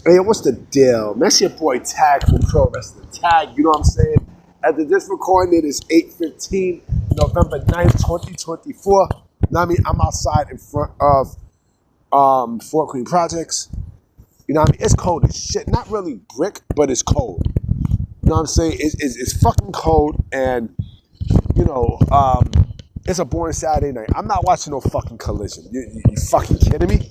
Hey, what's the deal? That's your boy Tag from Pro Wrestling Tag, you know what I'm saying? At this recording, it is 8:15, November 9th, 2024. Now, I mean, I'm outside in front of Fort Queen Projects. You know what I mean? It's cold as shit. Not really brick, but it's cold. You know what I'm saying? It's fucking cold, and, it's a boring Saturday night. I'm not watching no fucking Collision. You fucking kidding me? You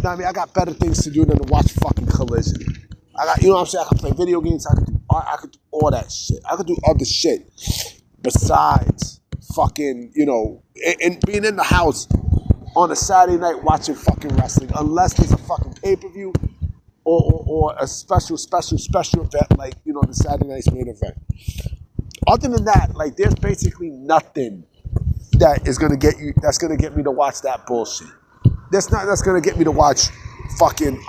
know what I mean? I got better things to do than to watch fucking Collision. You know what I'm saying? I can play video games. I can do art. I can do all that shit. I can do other shit besides fucking, and being in the house on a Saturday night watching fucking wrestling, unless there's a fucking pay-per-view or a special event like, the Saturday night's main event. Other than that, like, there's basically nothing that's gonna get me to watch that bullshit. That's gonna get me to watch fucking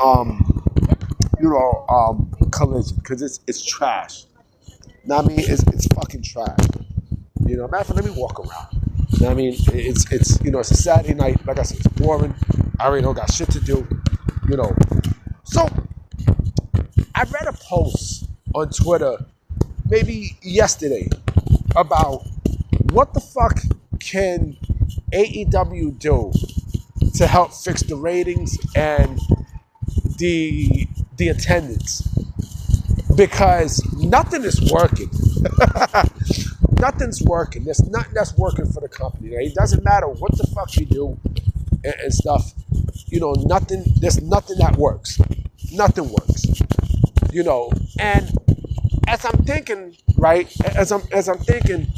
Collision, because it's trash. Know what I mean? It's fucking trash. Matter of fact, let me walk around. You know what I mean? It's a Saturday night. Like I said, it's boring. I already don't got shit to do. So I read a post on Twitter maybe yesterday about what the fuck can AEW do to help fix the ratings and the attendance, because nothing is working. Nothing's working. There's nothing that's working for the company. It doesn't matter what the fuck you do and stuff. Nothing. There's nothing that works. Nothing works. And as I'm thinking, right? As I'm thinking,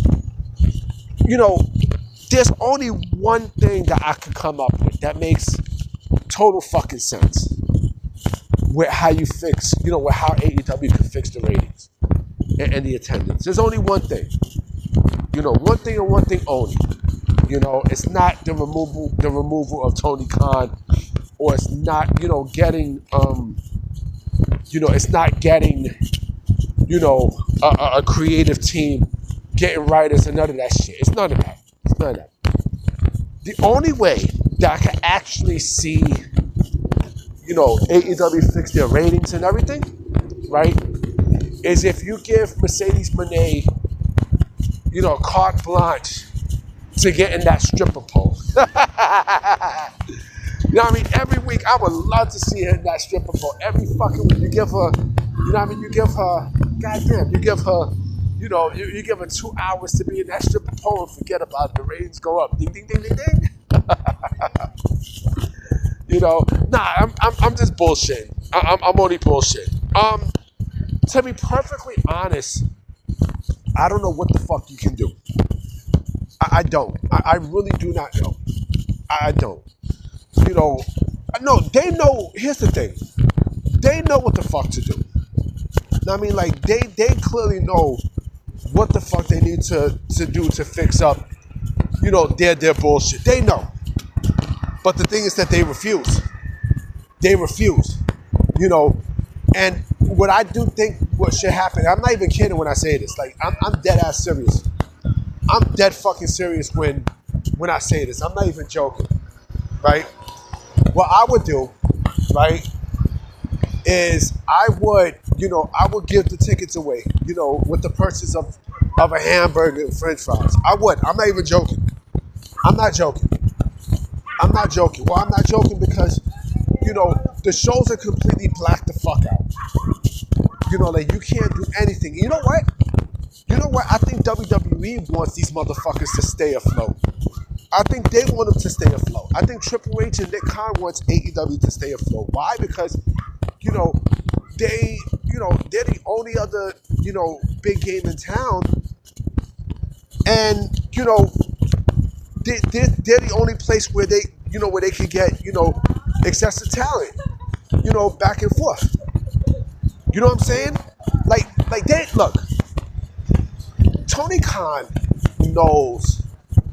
there's only one thing that I could come up with that makes total fucking sense. With how you fix, with how AEW can fix the ratings and the attendance. There's only one thing. One thing and one thing only. It's not the removal of Tony Khan, or it's not, getting, it's not getting, a creative team, getting writers and none of that shit. It's none of that. It's none of that. The only way that I can actually see, AEW fix their ratings and everything, right, is if you give Mercedes Moné, carte blanche to get in that stripper pole. You know what I mean? Every week, I would love to see her in that stripper pole. Every fucking week, you give her, you give her, goddamn, you give her, you give her 2 hours to be in that stripper pole and forget about it. The ratings go up. Ding, ding, ding, ding, ding. I'm just bullshitting. I'm only bullshitting. To be perfectly honest, I don't know what the fuck you can do. I don't. I really do not know. I don't. No, they know. Here's the thing. They know what the fuck to do. I mean, like, they clearly know what the fuck they need to do to fix up, their bullshit. They know. But the thing is that they refuse. They refuse. And what I do think what should happen, I'm not even kidding when I say this. Like, I'm dead ass serious. I'm dead fucking serious when I say this. I'm not even joking. Right? What I would do, right, is I would give the tickets away, with the purchase of a hamburger and french fries. I would. I'm not even joking. I'm not joking. Well, I'm not joking because, the shows are completely blacked the fuck out. Like, you can't do anything. You know what? I think WWE wants these motherfuckers to stay afloat. I think they want them to stay afloat. I think Triple H and Nick Khan wants AEW to stay afloat. Why? Because, they're the only other, big game in town. And, they're the only place where they, where they can get, excessive talent, back and forth. You know what I'm saying? Like they, look, Tony Khan knows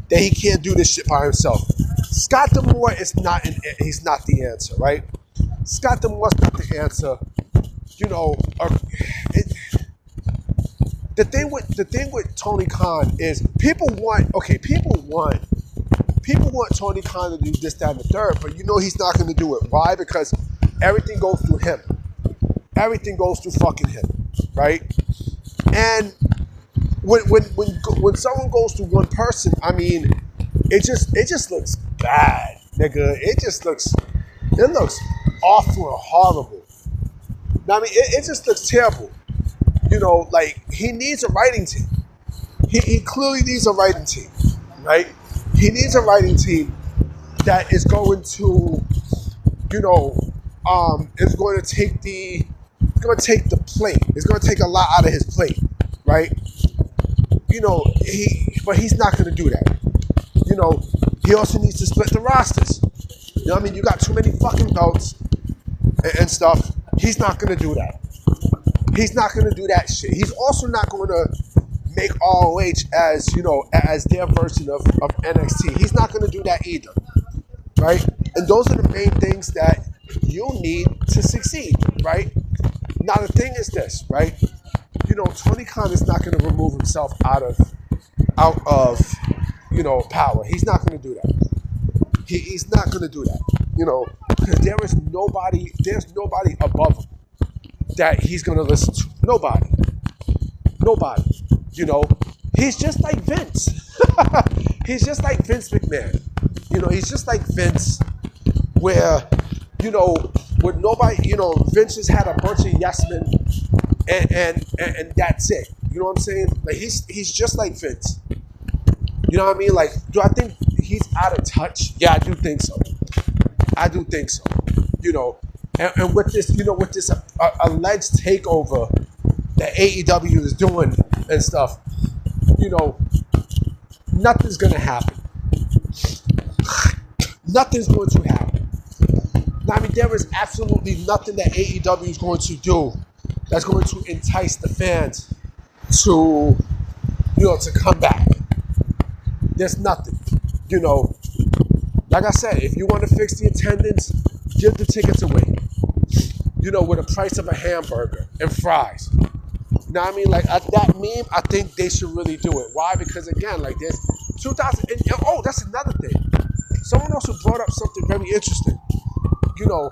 that he can't do this shit by himself. Scott D'Amore he's not the answer, right? Scott D'Amore's not the answer. The thing with Tony Khan is people want Tony Khan to do this, that, and the third, but he's not going to do it. Why? Because everything goes through him. everything goes through fucking him, right? And when someone goes through one person, I mean, it just looks bad, nigga. It looks awful and horrible. I mean, it just looks terrible. You know, like, he needs a writing team. He clearly needs a writing team, right? He needs a writing team that is going to, you know, is going to take the plate. It's going to take a lot out of his plate, right? You know, but he's not going to do that. You know, he also needs to split the rosters. You know what I mean? You got too many fucking belts and stuff. He's not going to do that. He's not going to do that shit. He's also not going to make ROH as, you know, as their version of NXT. He's not going to do that either, right? And those are the main things that you need to succeed, right? Now, the thing is this, right? You know, Tony Khan is not going to remove himself out of, you know, power. He's not going to do that. He's not going to do that, you know, because there's nobody above him that he's going to listen to. Nobody. You know, he's just like Vince. He's just like Vince McMahon. You know, he's just like Vince, where, you know, with nobody, you know, Vince just had a bunch of yes men, and that's it. You know what I'm saying? Like, he's just like Vince. You know what I mean? Like, do I think he's out of touch? Yeah, I do think so. You know, and with this, you know, with this alleged takeover that AEW is doing and stuff, you know, nothing's gonna happen. Nothing's going to happen. I mean, there is absolutely nothing that AEW is going to do that's going to entice the fans to, you know, to come back. There's nothing. You know, like I said, if you want to fix the attendance, give the tickets away. You know, with the price of a hamburger and fries. You know what I mean? Like, that meme, I think they should really do it. Why? Because, again, like, there's 2,000... oh, that's another thing. Someone also brought up something very interesting. You know,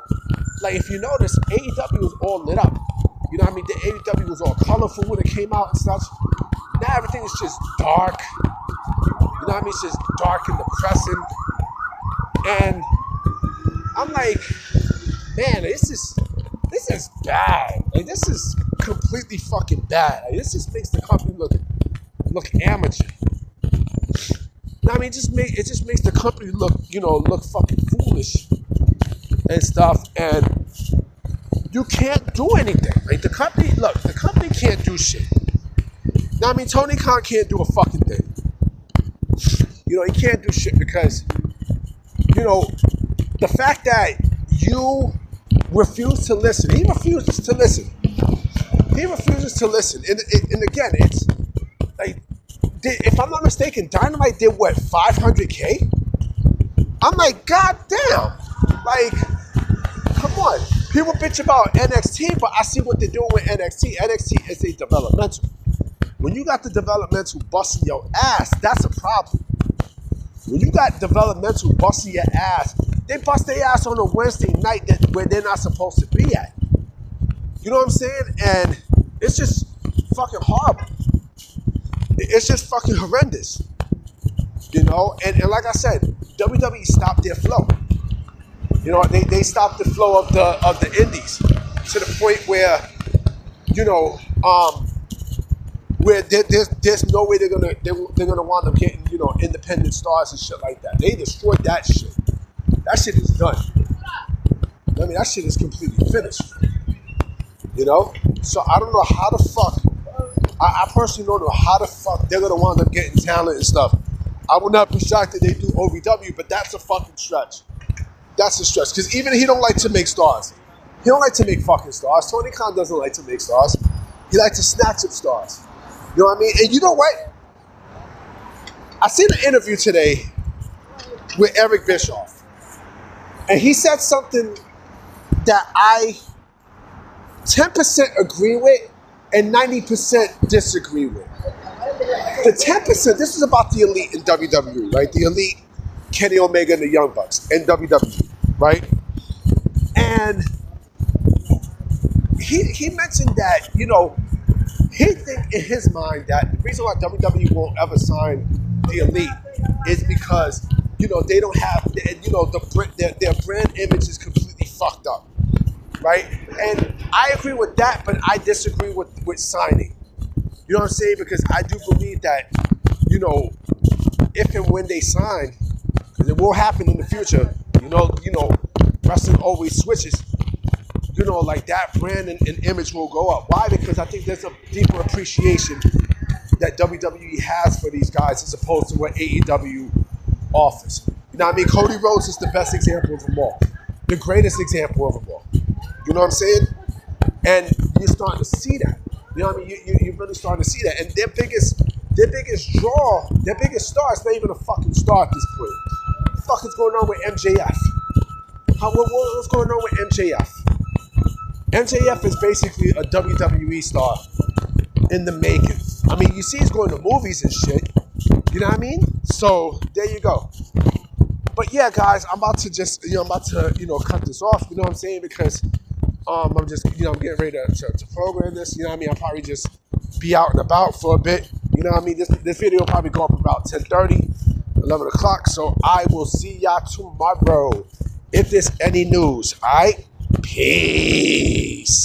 like, if you notice, AEW was all lit up. You know what I mean? The AEW was all colorful when it came out and such. Now everything is just dark. You know what I mean? It's just dark and depressing. And I'm like, man, this is bad. Like, this is completely fucking bad. Like, this just makes the company look amateur. I mean, it just makes the company look fucking foolish and stuff, and you can't do anything. Like, the company can't do shit. Now, I mean, Tony Khan can't do a fucking thing. You know, he can't do shit because, you know, the fact that you refuse to listen. He refuses to listen. And again, it's like, if I'm not mistaken, Dynamite did what, 500K? I'm like, god damn. Like, come on. People bitch about NXT, but I see what they're doing with NXT. NXT is a developmental. When you got the developmental busting your ass, that's a problem. When you got developmental busting your ass, they bust their ass on a Wednesday night where they're not supposed to be at. You know what I'm saying? And it's just fucking horrible. It's just fucking horrendous. You know? And like I said, WWE stopped their flow. You know, they stopped the flow of the indies to the point where, you know, where there's no way they're gonna wind up getting, you know, independent stars and shit like that. They destroyed that shit. That shit is done. I mean, that shit is completely finished. You know? So I don't know how the fuck. I personally don't know how the fuck they're gonna wind up getting talent and stuff. I would not be shocked that they do OVW, but that's a fucking stretch. That's a stretch. Because even he don't like to make stars. He don't like to make fucking stars. Tony Khan doesn't like to make stars. He likes to snatch up stars. You know what I mean? And you know what? I seen an interview today with Eric Bischoff. And he said something that I 10% agree with and 90% disagree with. The 10%, this is about the elite in WWE, right? The elite, Kenny Omega and the Young Bucks in WWE, right? And he mentioned that, he think in his mind that the reason why WWE won't ever sign the Elite is because, they don't have, their brand image is completely fucked up, right? And I agree with that, but I disagree with signing. You know what I'm saying? Because I do believe that, if and when they sign, because it will happen in the future, wrestling always switches. Like that brand and image will go up. Why? Because I think there's a deeper appreciation that WWE has for these guys as opposed to what AEW offers. You know what I mean? Cody Rhodes is the best example of them all. The greatest example of them all. You know what I'm saying? And you're starting to see that. You know what I mean? You're really starting to see that. And their biggest draw, their biggest star is not even a fucking star at this point. What the fuck is going on with MJF? What's going on with MJF? MJF is basically a WWE star in the making. I mean, you see he's going to movies and shit. You know what I mean? So, there you go. But yeah, guys, I'm about to cut this off. You know what I'm saying? Because I'm just, I'm getting ready to program this. You know what I mean? I'll probably just be out and about for a bit. You know what I mean? This video will probably go up about 10:30, 11 o'clock. So, I will see y'all tomorrow if there's any news. All right? Peace.